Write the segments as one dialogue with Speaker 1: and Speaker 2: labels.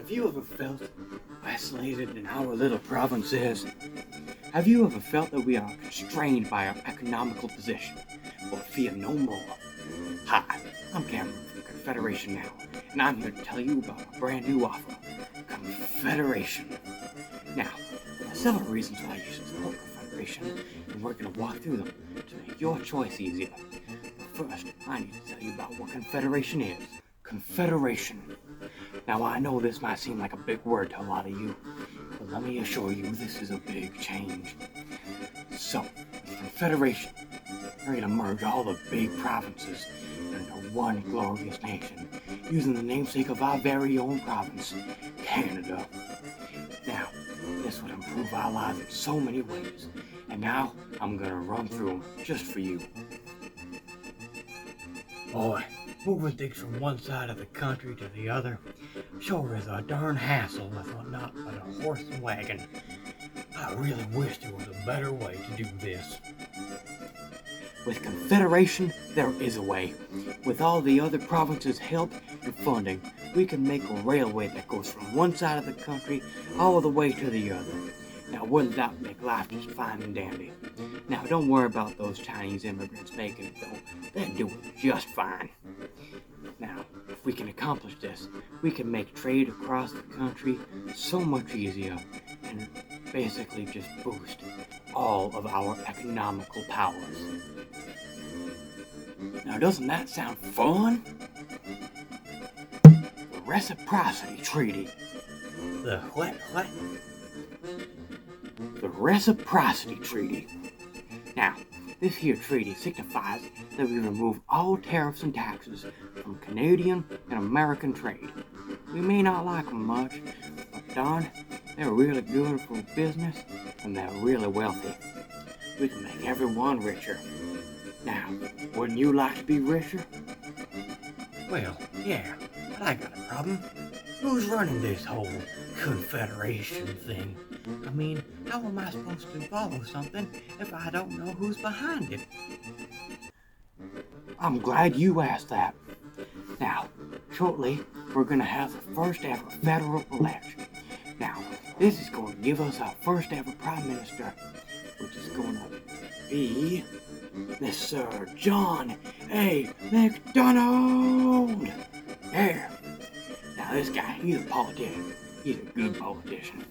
Speaker 1: Have you ever felt isolated in our little provinces? Have you ever felt that we are constrained by our economical position? Well, fear no more. Hi, I'm Cameron from Confederation Now, and I'm here to tell you about a brand new offer, Confederation. Now, there are several reasons why you should support Confederation, and we're going to walk through them to make your choice easier. But first, I need to tell you about what Confederation is. Confederation. Now, I know this might seem like a big word to a lot of you, but let me assure you this is a big change. So, with Confederation, we're going to merge all the big provinces into one glorious nation, using the namesake of our very own province, Canada. Now, this would improve our lives in so many ways, and now I'm going to run through them just for you. Boy, moving things from one side of the country to the other sure is a darn hassle with not but a horse and wagon. I really wish there was a better way to do this. With Confederation, there is a way. With all the other provinces' help and funding, we can make a railway that goes from one side of the country all the way to the other. Now, wouldn't that make life just fine and dandy? Now, don't worry about those Chinese immigrants making it, though. They're doing just fine. Now, if we can accomplish this, we can make trade across the country so much easier and basically just boost all of our economical powers. Now, doesn't that sound fun? The Reciprocity Treaty. The what? The Reciprocity Treaty. Now, this here treaty signifies that we remove all tariffs and taxes from Canadian and American trade. We may not like them much, but darn, they're really good for business and they're really wealthy. We can make everyone richer. Now, wouldn't you like to be richer? Well, yeah, but I got a problem. Who's running this whole Confederation thing? I mean, how am I supposed to follow something if I don't know who's behind it? I'm glad you asked that. Now, shortly, we're going to have the first ever federal election. Now, this is going to give us our first ever Prime Minister, which is going to be Mr. John A. MacDonald. Yeah. Now, this guy, he's a politician. He's a good politician.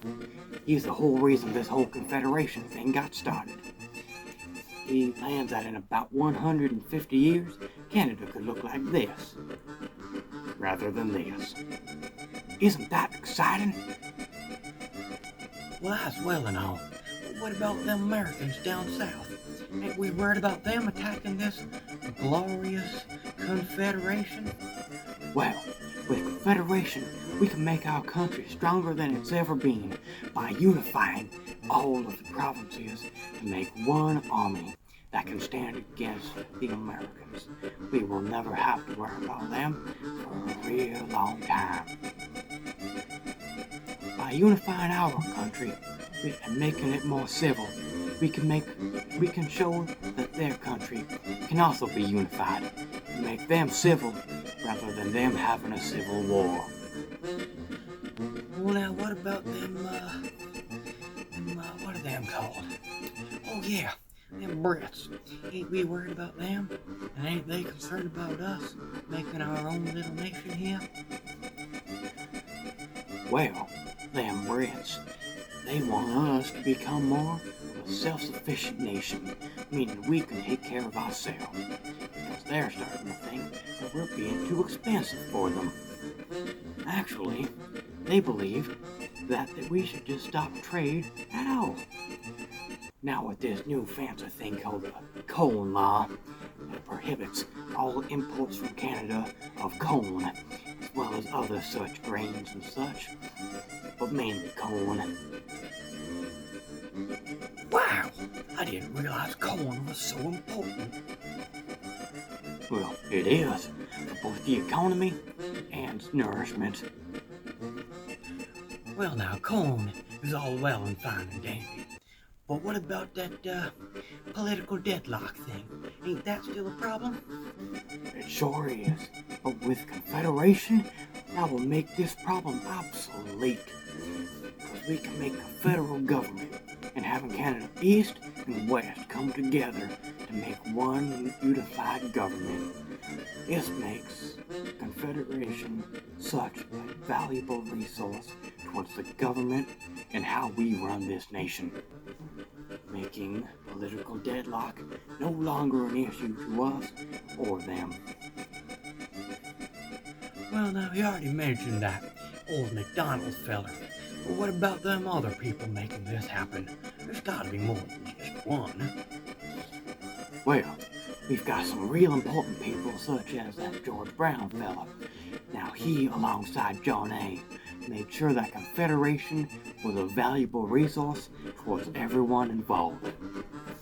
Speaker 1: He's the whole reason this whole Confederation thing got started. He plans that in about 150 years, Canada could look like this, rather than this. Isn't that exciting? Well, that's well and all, but what about them Americans down south? Ain't we worried about them attacking this glorious Confederation? Well, with Confederation, we can make our country stronger than it's ever been by unifying all of the provinces to make one army that can stand against the Americans. We will never have to worry about them for a real long time. By unifying our country and making it more civil, we can show that their country can also be unified and make them civil rather than them having a civil war. Well, now, what about what are them called? Oh, yeah, them Brits. Ain't we worried about them? And ain't they concerned about us making our own little nation here? Well, them Brits, they want us to become more of a self-sufficient nation, meaning we can take care of ourselves, because they're starting to think that we're being too expensive for them. Actually, they believe that we should just stop trade at all. Now with this new fancy thing called the Corn Law, that prohibits all imports from Canada of corn, as well as other such grains and such, but mainly corn. Wow, I didn't realize corn was so important. Well, it is, for both the economy and nourishment. Well now, corn is all well and fine and dandy, but what about that political deadlock thing? Ain't that still a problem? It sure is, but with Confederation, that will make this problem obsolete. Because we can make a federal government and having Canada East and West come together to make one unified government. This makes Confederation such a valuable resource towards the government and how we run this nation, making political deadlock no longer an issue to us or them.
Speaker 2: Well, now, you already mentioned that old McDonald's feller. But what about them other people making this happen? There's gotta be more than just one.
Speaker 1: Well, we've got some real important people such as that George Brown fella. Now he, alongside John A., made sure that Confederation was a valuable resource towards everyone involved.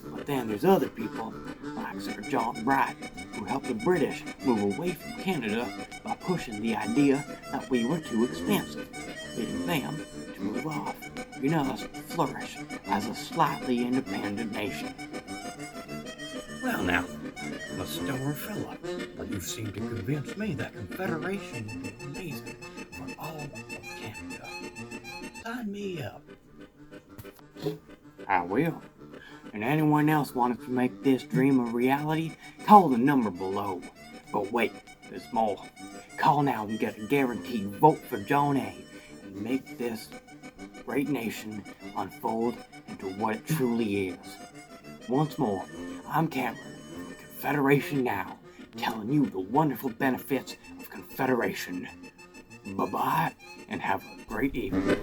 Speaker 1: But then there's other people, like Sir John Bright, who helped the British move away from Canada by pushing the idea that we were too expensive, leading them to move off, and us to flourish as a slightly independent nation.
Speaker 2: Well, now, I'm a stellar fella, but you seem to convince me that Confederation would be amazing for all of Canada. Sign me up.
Speaker 1: I will. And anyone else wanting to make this dream a reality, call the number below. But wait, there's more. Call now and get a guaranteed vote for John A. and make this great nation unfold into what it truly is. Once more, I'm Cameron from Confederation Now, telling you the wonderful benefits of Confederation. Bye-bye, and have a great evening.